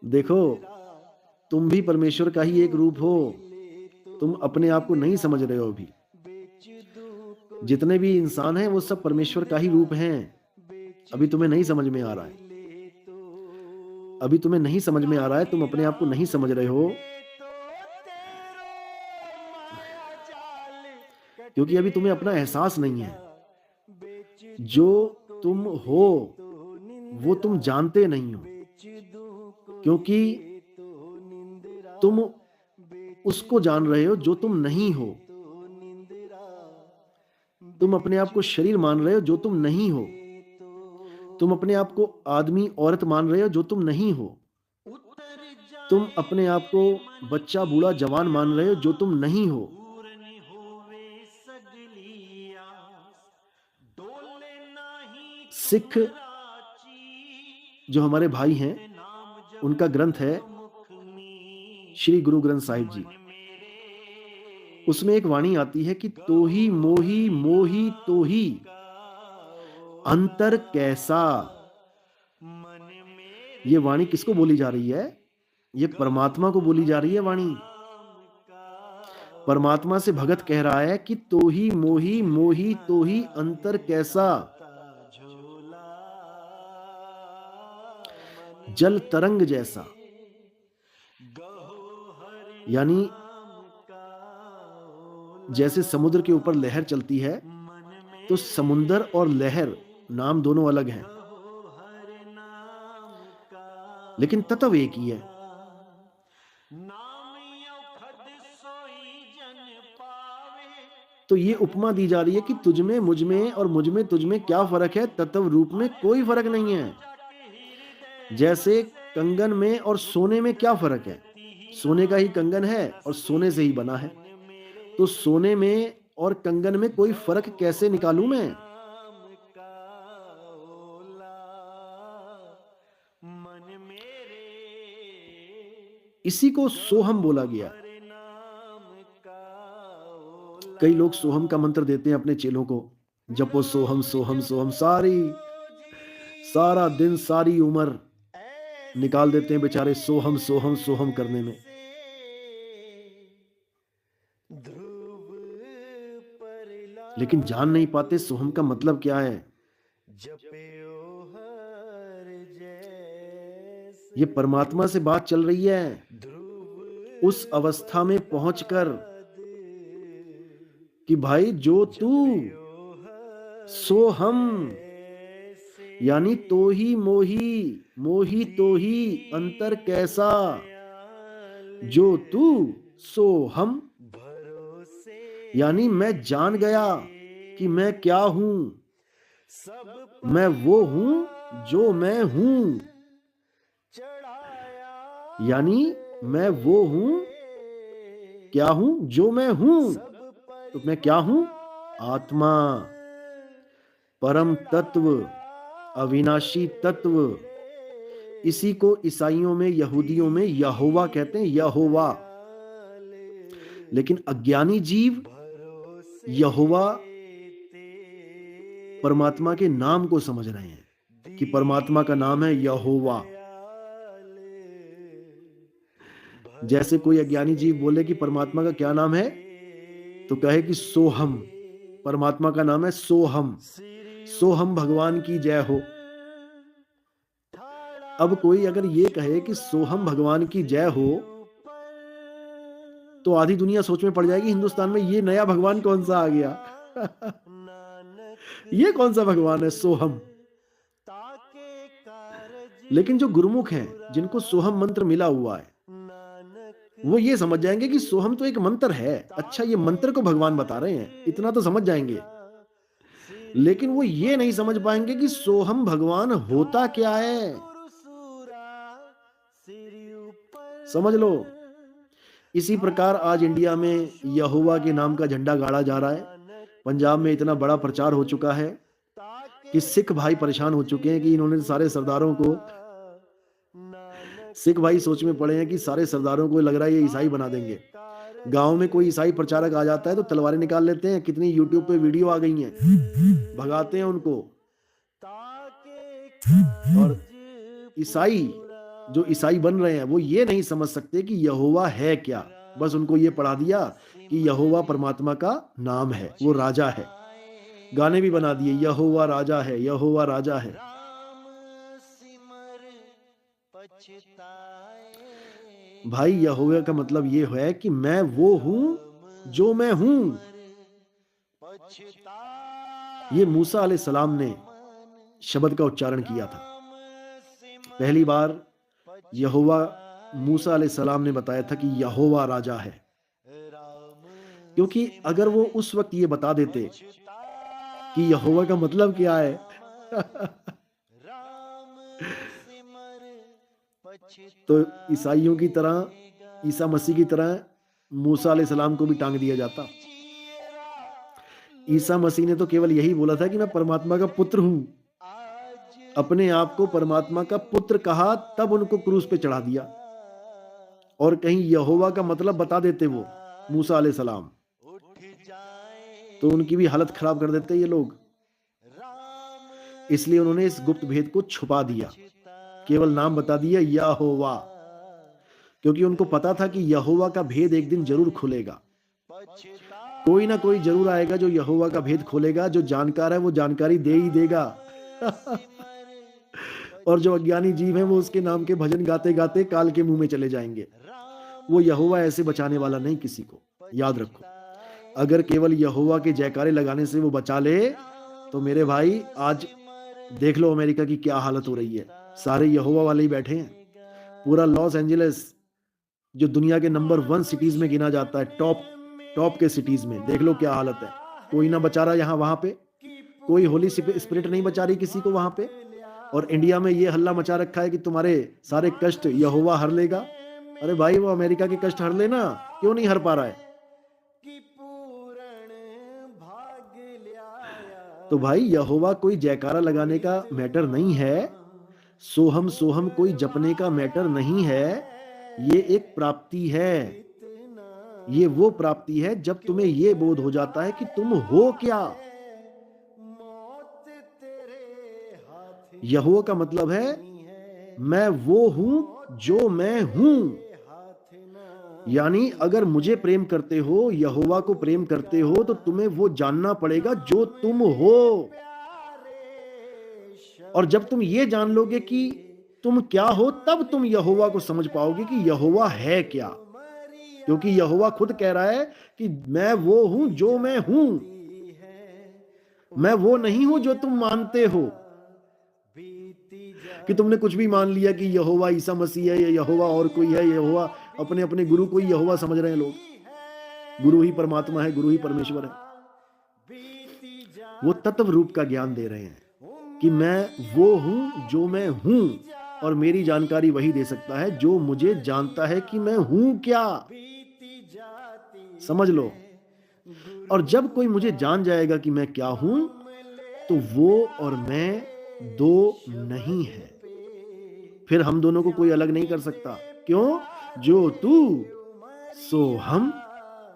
देखो, तुम भी परमेश्वर का ही एक रूप हो। तुम अपने आप को नहीं समझ रहे हो अभी। जितने भी इंसान हैं वो सब परमेश्वर का ही रूप हैं। अभी तुम्हें नहीं समझ में आ रहा है। अभी तुम्हें नहीं समझ में आ रहा है, तुम अपने आप को नहीं समझ रहे हो, क्योंकि अभी तुम्हें अपना एहसास नहीं है। जो तुम हो वो तुम जानते नहीं हो, क्योंकि तुम उसको जान रहे हो जो तुम नहीं हो। तुम अपने आप को शरीर मान रहे हो जो तुम नहीं हो। तुम अपने आप को आदमी औरत मान रहे हो जो तुम नहीं हो। तुम अपने आप को बच्चा बूढ़ा जवान मान रहे हो जो तुम नहीं हो। सिख जो हमारे भाई हैं, उनका ग्रंथ है श्री गुरु ग्रंथ साहिब जी। उसमें एक वाणी आती है कि तोही मोही मोही तोही अंतर कैसा। ये वाणी किसको बोली जा रही है? ये परमात्मा को बोली जा रही है वाणी। परमात्मा से भगत कह रहा है कि तोही मोही मोही तोही अंतर कैसा। जल तरंग जैसा, यानी जैसे समुद्र के ऊपर लहर चलती है, तो समुद्र और लहर नाम दोनों अलग हैं, लेकिन तत्व एक ही है। तो ये उपमा दी जा रही है कि तुझ में मुझ में और मुझ में तुझ में क्या फर्क है? तत्व रूप में कोई फर्क नहीं है। जैसे कंगन में और सोने में क्या फर्क है? सोने का ही कंगन है और सोने से ही बना है। तो सोने में और कंगन में कोई फर्क कैसे निकालूं मैं? इसी को सोहम बोला गया। कई लोग सोहम का मंत्र देते हैं अपने चेलों को, जपो सोहम सोहम सोहम। सारा दिन सारी उम्र निकाल देते हैं बेचारे सोहम सोहम सोहम करने में। लेकिन जान नहीं पाते सोहम का मतलब क्या है। ये परमात्मा से बात चल रही है। उस अवस्था में पहुंचकर कि भाई जो तू सो हम, यानी तो ही मोही मोही तो ही अंतर कैसा। जो तू सो हम, यानी मैं जान गया कि मैं क्या हूं। मैं वो हूं जो मैं हूं, यानी मैं वो हूं क्या हूं जो मैं हूं। तो मैं क्या हूं? आत्मा, परम तत्व, अविनाशी तत्व। इसी को ईसाइयों में यहूदियों में यहोवा कहते हैं, यहोवा। लेकिन अज्ञानी जीव यहोवा परमात्मा के नाम को समझ रहे हैं कि परमात्मा का नाम है यहोवा। जैसे कोई अज्ञानी जीव बोले कि परमात्मा का क्या नाम है, तो कहे कि सोहम। परमात्मा का नाम है सोहम। सोहम भगवान की जय हो। अब कोई अगर ये कहे कि सोहम भगवान की जय हो, तो आधी दुनिया सोच में पड़ जाएगी हिंदुस्तान में, ये नया भगवान कौन सा आ गया। ये कौन सा भगवान है सोहम। लेकिन जो गुरुमुख हैं, जिनको सोहम मंत्र मिला हुआ है, वो ये समझ जाएंगे कि सोहम तो एक मंत्र है। अच्छा, ये मंत्र को भगवान बता रहे हैं, इतना तो समझ जाएंगे। लेकिन वो ये नहीं समझ पाएंगे कि सोहम भगवान होता क्या है। समझ लो। इसी प्रकार आज इंडिया में यहोवा के नाम का झंडा गाड़ा जा रहा है। पंजाब में इतना बड़ा प्रचार हो चुका है कि सिख भाई परेशान हो चुके हैं कि इन्होंने सारे सरदारों को, सिख भाई सोच में पड़े हैं कि सारे सरदारों को लग रहा है ये ईसाई बना देंगे। गांव में कोई ईसाई प्रचारक आ जाता है तो तलवारें निकाल लेते हैं। कितनी यूट्यूब पे वीडियो आ गई हैं, भगाते हैं उनको। और ईसाई जो ईसाई बन रहे हैं वो ये नहीं समझ सकते कि यहोवा है क्या। बस उनको ये पढ़ा दिया कि यहोवा परमात्मा का नाम है, वो राजा है। गाने भी बना दिए, यहोवा राजा है, यहोवा राजा है। भाई यहोवा का मतलब ये है कि मैं वो हूं जो मैं हूं। ये मूसा अलैहिस्सलाम ने शब्द का उच्चारण किया था। पहली बार यहोवा मूसा अलैहिस्सलाम ने बताया था कि यहोवा राजा है। क्योंकि अगर वो उस वक्त ये बता देते कि यहोवा का मतलब क्या है तो ईसाइयों की तरह, ईसा मसीह की तरह मूसा अलैहिस्सलाम को भी टांग दिया जाता। ईसा मसीह ने तो केवल यही बोला था कि मैं परमात्मा का पुत्र हूं। अपने आप को परमात्मा का पुत्र कहा, तब उनको क्रूस पे चढ़ा दिया। और कहीं यहोवा का मतलब बता देते वो मूसा अलैहिस्सलाम, तो उनकी भी हालत खराब कर देते ये लोग। इसलिए उन्होंने इस गुप्त भेद को छुपा दिया, केवल नाम बता दिया यहोवा, क्योंकि उनको पता था कि यहोवा का भेद एक दिन जरूर खुलेगा। कोई ना कोई जरूर आएगा जो यहोवा का भेद खोलेगा। जो जानकार है वो जानकारी दे ही देगा और जो अज्ञानी जीव है वो उसके नाम के भजन गाते गाते काल के मुंह में चले जाएंगे। वो यहोवा ऐसे बचाने वाला नहीं किसी को, याद रखो। अगर केवल यहोवा के जयकारे लगाने से वो बचा ले तो मेरे भाई आज देख लो अमेरिका की क्या हालत हो रही है। सारे यहोवा वाले ही बैठे हैं। पूरा लॉस एंजलिस जो दुनिया के नंबर 1 सिटीज में गिना जाता है, टॉप के सिटीज में, देख लो क्या हालत है। कोई ना बचा रहा यहाँ वहां पे, कोई होली स्पिरिट नहीं बचा रही किसी को वहां पे। और इंडिया में ये हल्ला मचा रखा है कि तुम्हारे सारे कष्ट यहोवा हर लेगा। अरे भाई वो अमेरिका के कष्ट हर लेना, क्यों नहीं हर पा रहा है? तो भाई यहोवा कोई जयकारा लगाने का मैटर नहीं है, सोहम सोहम कोई जपने का मैटर नहीं है। ये एक प्राप्ति है। ये वो प्राप्ति है जब तुम्हें ये बोध हो जाता है कि तुम हो क्या। यहोवा का मतलब है मैं वो हूं जो मैं हूं। यानी अगर मुझे प्रेम करते हो, यहोवा को प्रेम करते हो, तो तुम्हें वो जानना पड़ेगा जो तुम हो। और जब तुम ये जान लोगे कि तुम क्या हो, तब तुम यहोवा को समझ पाओगे कि यहोवा है क्या। क्योंकि यहोवा खुद कह रहा है कि मैं वो हूं जो मैं हूं। मैं वो नहीं हूं जो तुम मानते हो, कि तुमने कुछ भी मान लिया कि यहोवा ईसा मसीह है या यहोवा और कोई है। यहोवा अपने अपने गुरु को ही यहोवा समझ रहे हैं लोग। गुरु ही परमात्मा है, गुरु ही परमेश्वर है। वो तत्व रूप का ज्ञान दे रहे हैं कि मैं वो हूं जो मैं हूं, और मेरी जानकारी वही दे सकता है जो मुझे जानता है कि मैं हूं क्या। समझ लो। और जब कोई मुझे जान जाएगा कि मैं क्या हूं, तो वो और मैं दो नहीं है। फिर हम दोनों को कोई अलग नहीं कर सकता। क्यों? जो तू सो हम,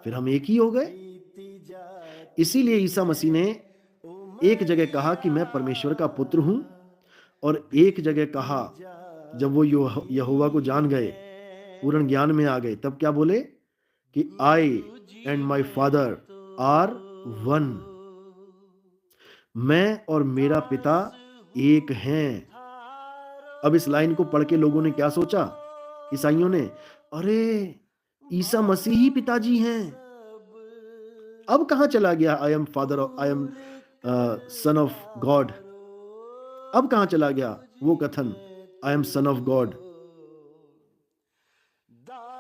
फिर हम एक ही हो गए। इसीलिए ईसा मसीह ने एक जगह कहा कि मैं परमेश्वर का पुत्र हूं, और एक जगह कहा जब वो यहोवा को जान गए, पूर्ण ज्ञान में आ गए, तब क्या बोले कि I and my father are one. मैं और मेरा पिता एक हैं। अब इस लाइन को पढ़ के लोगों ने क्या सोचा? ईसाइयों ने, अरे ईसा मसीह ही पिताजी हैं। अब कहां चला गया I am father, I am son of God? अब कहां चला गया वो कथन I am son of God?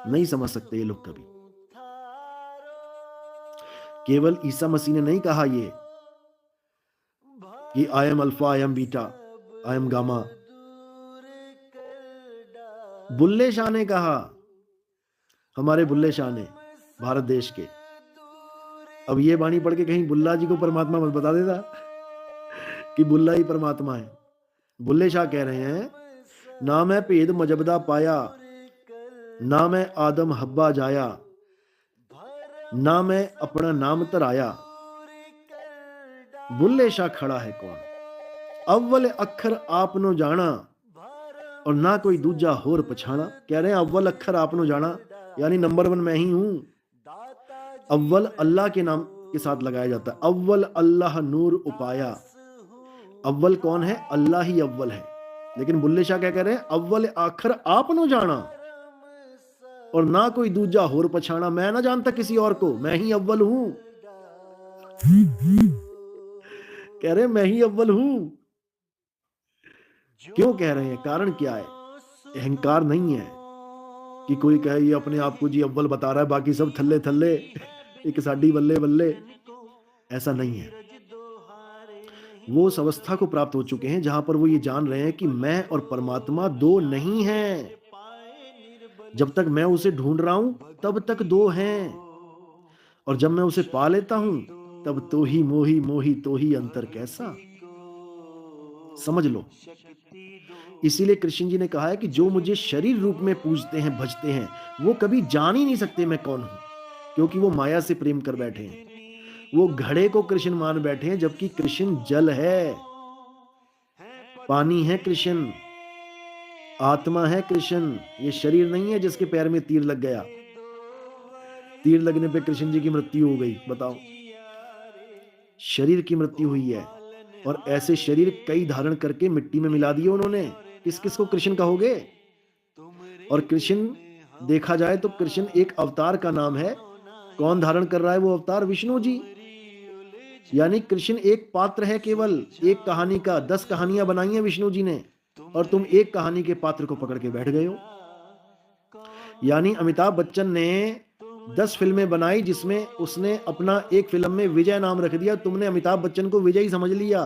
नहीं समझ सकते ये लोग कभी। केवल ईसा मसीह ने नहीं कहा ये कि I am alpha, I am beta, I am gamma. Bulle Shah ने कहा, हमारे बुल्ले शाह ने, भारत देश के। अब ये बाणी पढ़ के कहीं बुल्ला जी को परमात्मा मत बता देता कि बुल्ला ही परमात्मा है। बुल्ले शाह कह रहे हैं, ना मैं भेद मजबदा पाया, ना मैं आदम हब्बा जाया, ना मैं अपना नाम तराया। बुल्ले शाह खड़ा है कौन? अव्वल अखर आपनो जाना, और ना कोई दूजा होर पछाना। कह रहे हैं अव्वल अक्षर आपनो जाना, यानी नंबर 1 मैं ही हूं। अव्वल अल्लाह के नाम के साथ लगाया जाता है। अव्वल अल्लाह नूर उपाया। अव्वल कौन है? अल्लाह ही अव्वल है। लेकिन बुल्ले शाह क्या कह रहे हैं? अव्वल आखिर आपनो जाना और ना कोई दूजा होर पछाना। मैं ना जानता किसी और को, मैं ही अव्वल हूं। कह रहे हैं मैं ही अव्वल हूं। क्यों कह रहे हैं? कारण क्या है? अहंकार नहीं है कि कोई कहे ये अपने आप को जी अव्वल बता रहा है, बाकी सब थल्ले थल्ले, एक साडी बल्ले बल्ले। ऐसा नहीं है। वो उस अवस्था को प्राप्त हो चुके हैं जहां पर वो ये जान रहे हैं कि मैं और परमात्मा दो नहीं हैं। जब तक मैं उसे ढूंढ रहा हूं तब तक दो हैं, और जब मैं उसे पा लेता हूं तब तो ही मोही मोही तो ही अंतर कैसा। समझ लो। इसीलिए कृष्ण जी ने कहा है कि जो मुझे शरीर रूप में पूजते हैं, भजते हैं, वो कभी जान ही नहीं सकते मैं कौन हूं, क्योंकि वो माया से प्रेम कर बैठे हैं। वो घड़े को कृष्ण मान बैठे हैं, जबकि कृष्ण जल है, पानी है कृष्ण, आत्मा है कृष्ण। ये शरीर नहीं है जिसके पैर में तीर लग गया। तीर लगने पे कृष्ण जी की मृत्यु हो गई। बताओ, शरीर की मृत्यु हुई है। और ऐसे शरीर कई धारण करके मिट्टी में मिला दिए उन्होंने। किस किस को कृष्ण कहोगे? और कृष्ण देखा जाए तो कृष्ण एक अवतार का नाम है। कौन धारण कर रहा है वो अवतार? विष्णु जी। यानी कृष्ण एक पात्र है, केवल एक कहानी का। 10 कहानियां बनाई हैं विष्णु जी ने, और तुम एक कहानी के पात्र को पकड़ के बैठ गए हो। यानी अमिताभ बच्चन ने 10 फिल्में बनाई, जिसमें उसने अपना एक फिल्म में विजय नाम रख दिया। तुमने अमिताभ बच्चन को विजय ही समझ लिया।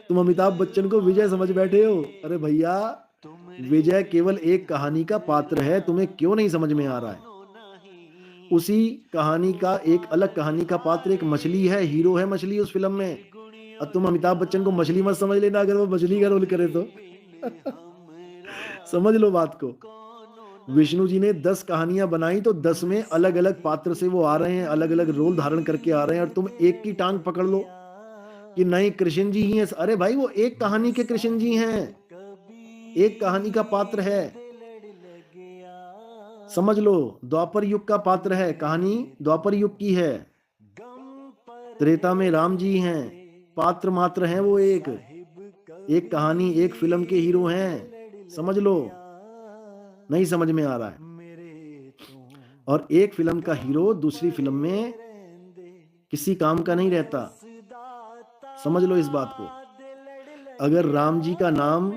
तुम अमिताभ बच्चन को विजय समझ बैठे हो। अरे भैया, विजय केवल एक कहानी का पात्र है। तुम्हें क्यों नहीं समझ में आ रहा है? उसी कहानी का एक अलग कहानी का पात्र एक मछली है, हीरो है मछली उस फिल्म में। और तुम अमिताभ बच्चन को मछली मत समझ लेना अगर वो मछली का रोल करे तो। समझ लो बात को। विष्णु जी ने 10 कहानियां बनाई, तो 10 में अलग अलग पात्र से वो आ रहे हैं, अलग अलग रोल धारण करके आ रहे हैं, और तुम एक की टांग पकड़ लो कि नहीं कृष्ण जी ही हैं। अरे भाई, वो एक कहानी के कृष्ण जी हैं, एक कहानी का पात्र है। समझ लो, द्वापर युग का पात्र है, कहानी द्वापर युग की है। त्रेता में राम जी हैं, पात्र मात्र हैं वो। एक कहानी, एक फिल्म के हीरो हैं। समझ लो, नहीं समझ में आ रहा है? और एक फिल्म का हीरो दूसरी फिल्म में किसी काम का नहीं रहता। समझ लो इस बात को। अगर राम जी का नाम,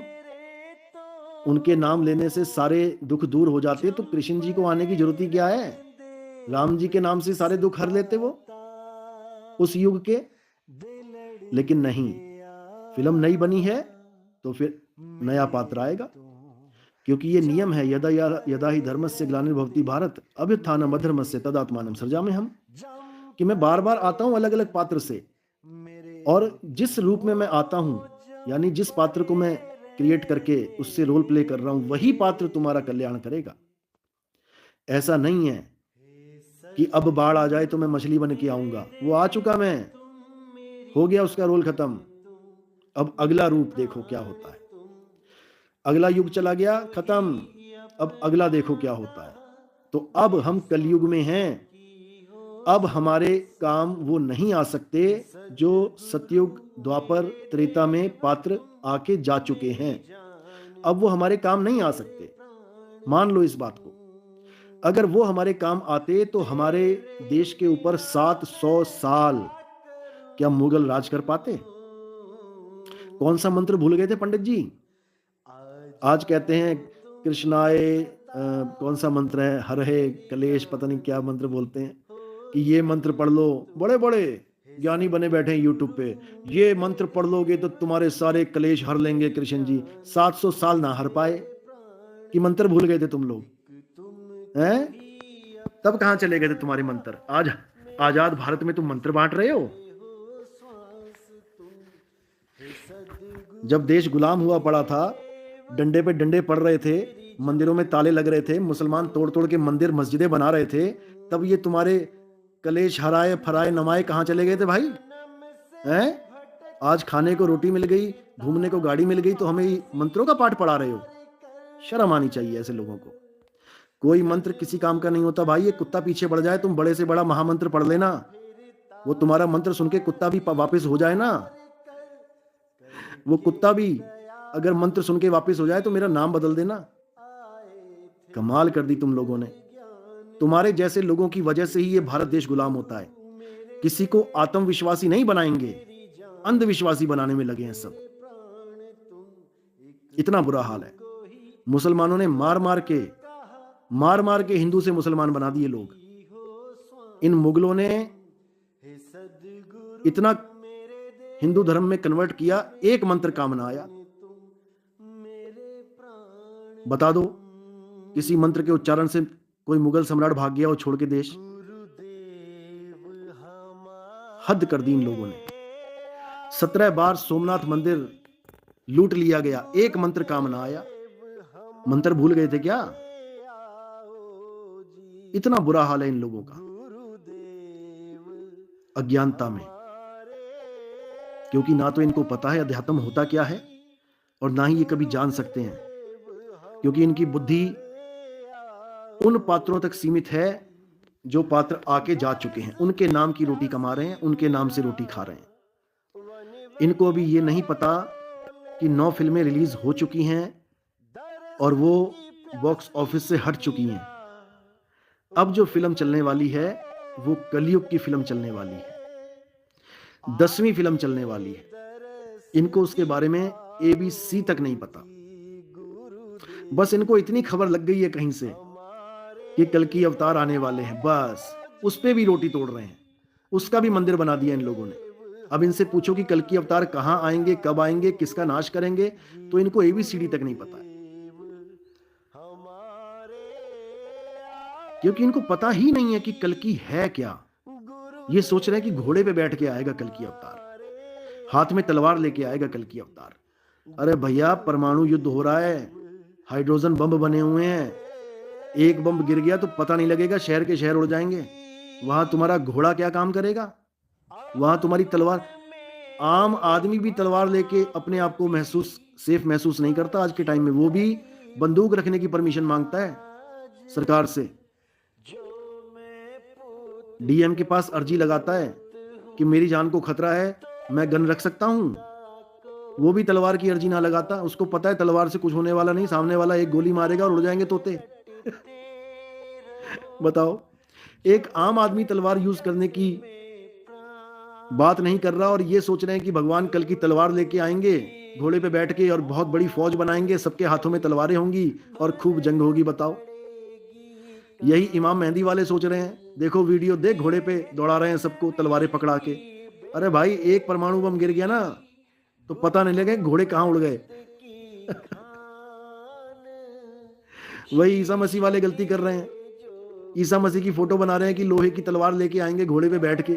उनके नाम लेने से सारे दुख दूर हो जाते, तो कृष्ण जी को आने की जरूरत ही क्या है? राम जी के नाम से सारे दुख हर लेते वो उस युग के। लेकिन नहीं, फिल्म नई बनी है तो फिर नया पात्र आएगा, क्योंकि ये नियम है। यदा ही धर्मस्य ग्लानिर्भवति भारत अभ्युत्थानम् अधर्मस्य तदात्मानं सृजाम्यहम्। कि मैं बार बार आता हूं अलग अलग पात्र से, और जिस रूप में मैं आता हूं, यानी जिस पात्र को मैं क्रिएट करके उससे रोल प्ले कर रहा हूं, वही पात्र तुम्हारा कल्याण करेगा। ऐसा नहीं है कि अब बाढ़ आ जाए तो मैं मछली बन के आऊंगा। वो आ चुका, मैं हो गया, उसका रोल खत्म। अब अगला रूप देखो क्या होता है। अगला युग चला गया, खत्म। अब अगला देखो क्या होता है। तो अब हम कलयुग में हैं। अब हमारे काम वो नहीं आ सकते जो सतयुग, द्वापर, त्रेता में पात्र आके जा चुके हैं। अब वो हमारे काम नहीं आ सकते। मान लो इस बात को। अगर वो हमारे काम आते तो हमारे देश के ऊपर 700 साल क्या मुगल राज कर पाते? कौन सा मंत्र भूल गए थे पंडित जी? आज कहते हैं कृष्णाय, कौन सा मंत्र है, हरहे कलेश, पता नहीं क्या मंत्र बोलते हैं कि ये मंत्र पढ़ लो। बड़े बड़े ज्ञानी बने बैठे हैं यूट्यूब पे, ये मंत्र पढ़ लोगे तो तुम्हारे सारे कलेश हर लेंगे कृष्ण जी। 700 साल ना हर पाए कि मंत्र भूल गए थे तुम लोग हैं? तब कहां चले गए थे तुम्हारे मंत्र? आज आजाद भारत में तुम मंत्र बांट रहे हो। जब देश गुलाम हुआ पड़ा था, डंडे पे डंडे पड़ रहे थे, मंदिरों में ताले लग रहे थे, मुसलमान तोड़ तोड़ के मंदिर मस्जिदें बना रहे थे, तब ये तुम्हारे कलेश हराए फराए नमाए कहां चले गए थे भाई? हैं? आज खाने को रोटी मिल गई, घूमने को गाड़ी मिल गई, तो हमें मंत्रों का पाठ पढ़ा रहे हो। शर्म आनी चाहिए ऐसे लोगों को। कोई मंत्र किसी काम का नहीं होता भाई। ये कुत्ता पीछे बढ़ जाए, तुम बड़े से बड़ा महामंत्र पढ़ लेना, वो तुम्हारा मंत्र सुन के कुत्ता भी वापस हो जाए ना, वो कुत्ता भी अगर मंत्र सुन के वापस हो जाए तो मेरा नाम बदल देना। कमाल कर दी तुम लोगों ने। तुम्हारे जैसे लोगों की वजह से ही ये भारत देश गुलाम होता है। किसी को आत्मविश्वासी नहीं बनाएंगे, अंधविश्वासी बनाने में लगे हैं सब। इतना बुरा हाल है। मुसलमानों ने मार मार के हिंदू से मुसलमान बना दिए लोग। इन मुगलों ने इतना हिंदू धर्म में कन्वर्ट किया, एक मंत्र काम ना आया। बता दो किसी मंत्र के उच्चारण से कोई मुगल सम्राट भाग गया और छोड़ के देश। हद कर दी इन लोगों ने। 17 बार सोमनाथ मंदिर लूट लिया गया, एक मंत्र काम ना आया। मंत्र भूल गए थे क्या? इतना बुरा हाल है इन लोगों का अज्ञानता में, क्योंकि ना तो इनको पता है अध्यात्म होता क्या है और ना ही ये कभी जान सकते हैं, क्योंकि इनकी बुद्धि उन पात्रों तक सीमित है जो पात्र आके जा चुके हैं, उनके नाम की रोटी कमा रहे हैं, उनके नाम से रोटी खा रहे हैं। इनको अभी ये नहीं पता कि 9 फिल्में रिलीज हो चुकी हैं और वो बॉक्स ऑफिस से हट चुकी हैं। अब जो फिल्म चलने वाली है वो कलयुग की फिल्म चलने वाली है, 10वीं फिल्म चलने वाली है। इनको उसके बारे में ABC तक नहीं पता। बस इनको इतनी खबर लग गई है कहीं से कि कल की अवतार आने वाले हैं, बस उस पे भी रोटी तोड़ रहे हैं, उसका भी मंदिर बना दिया इन लोगों ने। अब इनसे पूछो कि कल की अवतार कहां आएंगे, कब आएंगे, किसका नाश करेंगे, तो इनको ABCD तक नहीं पता है, क्योंकि इनको पता ही नहीं है कि कल की है क्या। ये सोच रहे हैं कि घोड़े पे बैठ के आएगा कल की अवतार, हाथ में तलवार लेके आएगा कल की अवतार। अरे भैया, परमाणु युद्ध हो रहा है, हाइड्रोजन बम बने हुए हैं, एक बम गिर गया तो पता नहीं लगेगा, शहर के शहर उड़ जाएंगे। वहां तुम्हारा घोड़ा क्या काम करेगा, वहां तुम्हारी तलवार। आम आदमी भी तलवार लेके अपने आप को सेफ महसूस नहीं करता आज के टाइम में। वो भी बंदूक रखने की परमिशन मांगता है सरकार से। DM के पास अर्जी लगाता है कि मेरी जान को खतरा है, मैं गन रख सकता हूं। वो भी तलवार की अर्जी ना लगाता, उसको पता है तलवार से कुछ होने वाला नहीं, सामने वाला एक गोली मारेगा और उड़ जाएंगे तोते। बताओ, एक आम आदमी तलवार यूज करने की बात नहीं कर रहा और ये सोच रहे हैं कि भगवान कल की तलवार लेके आएंगे घोड़े पे बैठ के और बहुत बड़ी फौज बनाएंगे, सबके हाथों में तलवारें होंगी और खूब जंग होगी। बताओ, यही इमाम मेहंदी वाले सोच रहे हैं। देखो वीडियो देख, घोड़े पे दौड़ा रहे हैं सबको तलवारें पकड़ा के। अरे भाई, एक परमाणु बम गिर गया ना तो पता नहीं लगे घोड़े कहां उड़ गए। वही ईसा मसीह वाले गलती कर रहे हैं। ईसा मसीह की फोटो बना रहे हैं कि लोहे की तलवार लेके आएंगे घोड़े पे बैठ के,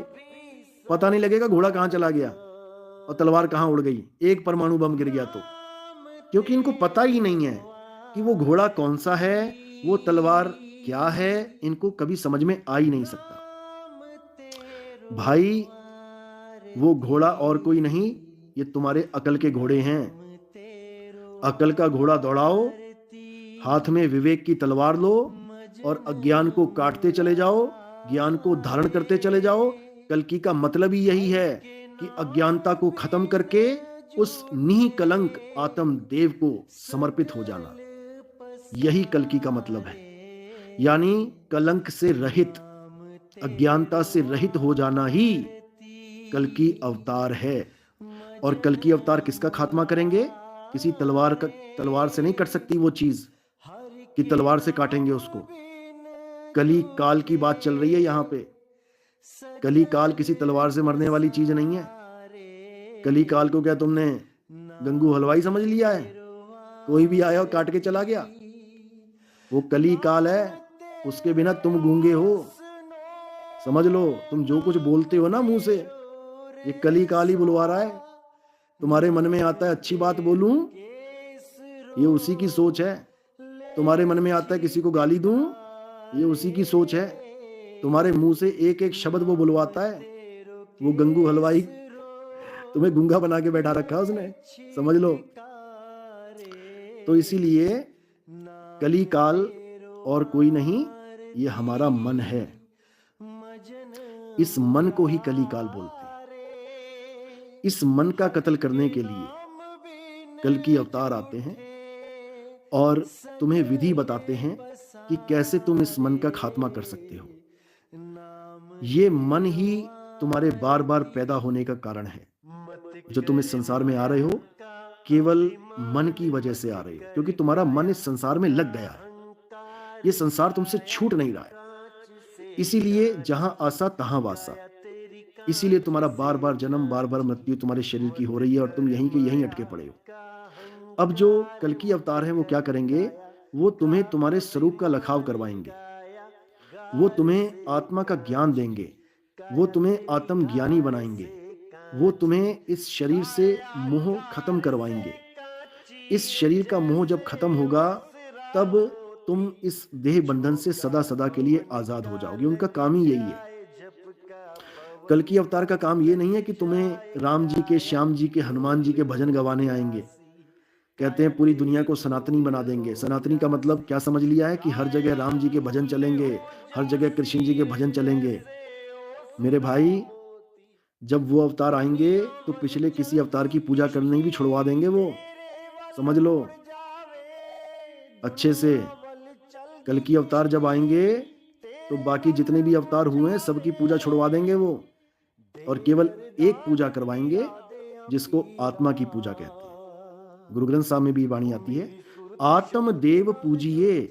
पता नहीं लगेगा घोड़ा कहां चला गया और तलवार कहां उड़ गई, एक परमाणु बम गिर गया तो। क्योंकि इनको पता ही नहीं है कि वो घोड़ा कौन सा है, वो तलवार क्या है, इनको कभी समझ में आ ही नहीं सकता। भाई, वो घोड़ा और कोई नहीं, ये तुम्हारे अकल के घोड़े हैं। अकल का घोड़ा दौड़ाओ, हाथ में विवेक की तलवार लो और अज्ञान को काटते चले जाओ, ज्ञान को धारण करते चले जाओ। कल्कि का मतलब ही यही है कि अज्ञानता को खत्म करके उस निःकलंक आत्म देव को समर्पित हो जाना, यही कल्कि का मतलब है। यानी कलंक से रहित, अज्ञानता से रहित हो जाना ही कल्कि अवतार है। और कल्कि अवतार किसका खात्मा करेंगे? किसी तलवार से नहीं कट सकती वो चीज कि तलवार से काटेंगे उसको। कली काल की बात चल रही है यहाँ पे। कली काल किसी तलवार से मरने वाली चीज नहीं है। कली काल को क्या तुमने गंगू हलवाई समझ लिया है? कोई भी आया और काट के चला गया? वो कली काल है, उसके बिना तुम गूंगे हो। समझ लो, तुम जो कुछ बोलते हो ना मुंह से, ये कली काल ही बुलवा रहा है। तुम्हारे मन में आता है अच्छी बात बोलूं, ये उसी की सोच है। तुम्हारे मन में आता है किसी को गाली दूं, ये उसी की सोच है। तुम्हारे मुंह से एक एक शब्द वो बुलवाता है। वो गंगू हलवाई तुम्हें गूंगा बना के बैठा रखा उसने, समझ लो। तो इसीलिए कली काल और कोई नहीं, ये हमारा मन है। इस मन को ही कली काल बोलते हैं। इस मन का कत्ल करने के लिए कल की अवतार आते हैं और तुम्हें विधि बताते हैं कि कैसे तुम इस मन का खात्मा कर सकते हो। ये मन ही तुम्हारे बार बार पैदा होने का कारण है। जो तुम इस संसार में आ रहे हो केवल मन की वजह से आ रहे हो, क्योंकि तुम्हारा मन इस संसार में लग गया है। ये संसार तुमसे छूट नहीं रहा है। इसीलिए जहां आसा तहां वासा। इसीलिए तुम्हारा बार बार जन्म, बार बार मृत्यु तुम्हारे शरीर की हो रही है और तुम यहीं के यहीं अटके पड़े हो। अब जो कल की अवतार है वो क्या करेंगे? वो तुम्हें तुम्हारे स्वरूप का लखाव करवाएंगे। वो तुम्हें आत्मा का ज्ञान देंगे। वो तुम्हें आत्म ज्ञानी बनाएंगे। वो तुम्हें इस शरीर से मोह खत्म करवाएंगे। इस शरीर का मोह जब खत्म होगा तब तुम इस देह बंधन से सदा सदा के लिए आजाद हो जाओगे। उनका काम ही यही है। कल की अवतार का काम ये नहीं है कि तुम्हें राम जी के, श्याम जी के, हनुमान जी के भजन गवाने आएंगे। कहते हैं पूरी दुनिया को सनातनी बना देंगे। सनातनी का मतलब क्या समझ लिया है? कि हर जगह राम जी के भजन चलेंगे, हर जगह कृष्ण जी के भजन चलेंगे। मेरे भाई, जब वो अवतार आएंगे तो पिछले किसी अवतार की पूजा करने भी छुड़वा देंगे वो, समझ लो अच्छे से। कल की अवतार जब आएंगे तो बाकी जितने भी अवतार हुए हैं सबकी पूजा छुड़वा देंगे वो, और केवल एक पूजा करवाएंगे जिसको आत्मा की पूजा कहते हैं। गुरु ग्रंथ साहब में भी वाणी आती है, आत्म देव पूजिए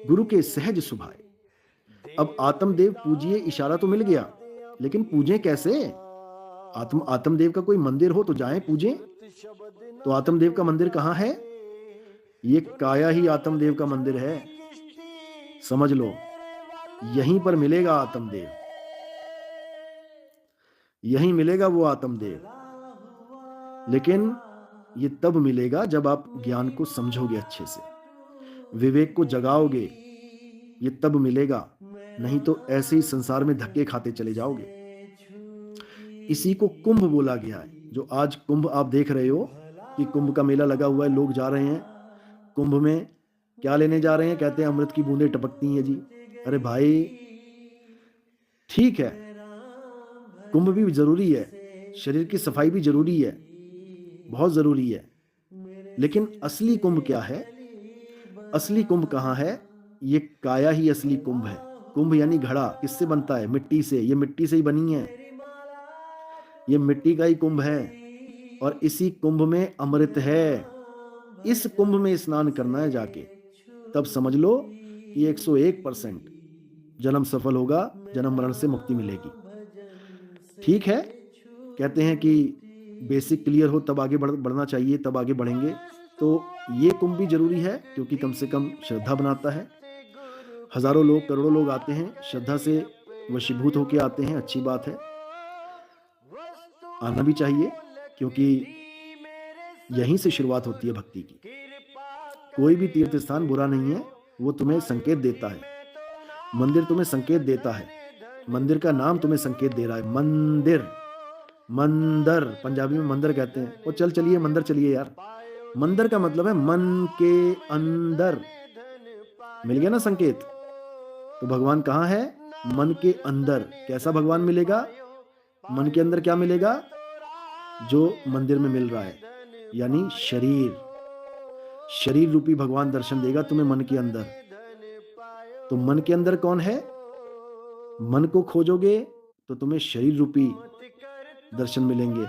गुरु के सहज सुभाए। अब आत्म देव पूजिए इशारा तो मिल गया, लेकिन पूजें कैसे? आत्मदेव का कोई मंदिर हो तो जाएं पूजें। तो आत्मदेव का मंदिर कहाँ है? ये काया ही आत्मदेव का मंदिर है, समझ लो। यहीं पर मिलेगा आत्मदेव, यहीं मिलेगा वो आत्मदेव। लेकिन ये तब मिलेगा जब आप ज्ञान को समझोगे अच्छे से, विवेक को जगाओगे, ये तब मिलेगा। नहीं तो ऐसे ही संसार में धक्के खाते चले जाओगे। इसी को कुंभ बोला गया है। जो आज कुंभ आप देख रहे हो कि कुंभ का मेला लगा हुआ है, लोग जा रहे हैं कुंभ में। क्या लेने जा रहे हैं? कहते हैं अमृत की बूंदें टपकती हैं जी। अरे भाई ठीक है, कुंभ भी जरूरी है, शरीर की सफाई भी जरूरी है, बहुत जरूरी है। लेकिन असली कुंभ क्या है? असली कुंभ कहाँ है? ये काया ही असली कुंभ है। कुंभ यानी घड़ा किससे बनता है? मिट्टी से। ये मिट्टी से ही बनी है, ये मिट्टी का ही कुंभ है। और इसी कुंभ में अमृत है। इस कुंभ में स्नान करना है जाके, तब समझ लो कि 101% जन्म सफल होगा, जन्म मरण से मुक्ति मिलेगी। ठीक है, कहते हैं कि बेसिक क्लियर हो तब आगे बढ़ना चाहिए, तब आगे बढ़ेंगे। तो ये कुंभ भी जरूरी है, क्योंकि कम से कम श्रद्धा बनाता है। हजारों लोग, करोड़ों लोग आते हैं, श्रद्धा से वशीभूत होके आते हैं, अच्छी बात है, आना भी चाहिए, क्योंकि यहीं से शुरुआत होती है भक्ति की। कोई भी तीर्थ स्थान बुरा नहीं है, वो तुम्हें संकेत देता है। मंदिर तुम्हें संकेत देता है, मंदिर का नाम तुम्हें संकेत दे रहा है। मंदिर, मंदर पंजाबी में मंदिर कहते हैं। वो चलिए मंदिर चलिए यार। मंदिर का मतलब है मन के अंदर। मिल गया ना संकेत? तो भगवान कहाँ है? मन के अंदर। कैसा भगवान मिलेगा? मन के अंदर क्या मिलेगा? जो मंदिर में मिल रहा है, यानी शरीर। शरीर रूपी भगवान दर्शन देगा तुम्हें मन के अंदर। तो मन के अंदर कौन है? मन को खोजोगे तो तुम्हें शरीर रूपी दर्शन मिलेंगे।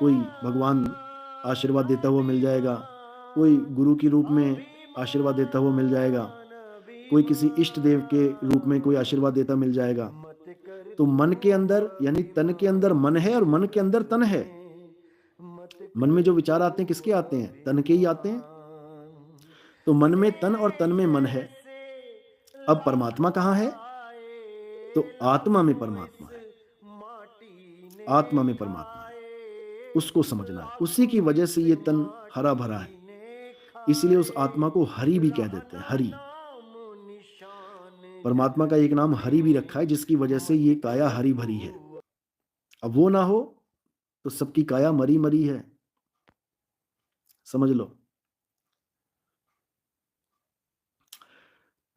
कोई भगवान आशीर्वाद देता हुआ मिल जाएगा, कोई गुरु के रूप में आशीर्वाद देता हुआ मिल जाएगा, कोई किसी इष्ट देव के रूप में कोई आशीर्वाद देता मिल जाएगा। तो मन के अंदर यानी तन के अंदर मन है और मन के अंदर तन है। मन में जो विचार आते हैं किसके आते हैं? तन के ही आते हैं। तो मन में तन और तन में मन है। अब परमात्मा कहाँ है? तो आत्मा में परमात्मा है, आत्मा में परमात्मा है, उसको समझना है। उसी की वजह से ये तन हरा भरा है, इसलिए उस आत्मा को हरि भी कह देते हैं। हरि, परमात्मा का एक नाम हरि भी रखा है, जिसकी वजह से ये काया हरी भरी है। अब वो ना हो तो सबकी काया मरी मरी है, समझ लो।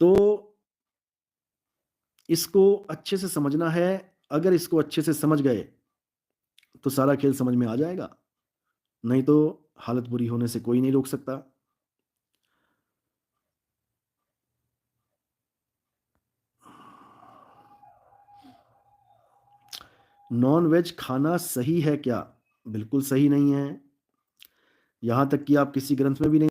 तो इसको अच्छे से समझना है। अगर इसको अच्छे से समझ गए तो सारा खेल समझ में आ जाएगा, नहीं तो हालत बुरी होने से कोई नहीं रोक सकता। नॉन वेज खाना सही है क्या? बिल्कुल सही नहीं है। यहां तक कि आप किसी ग्रंथ में भी नहीं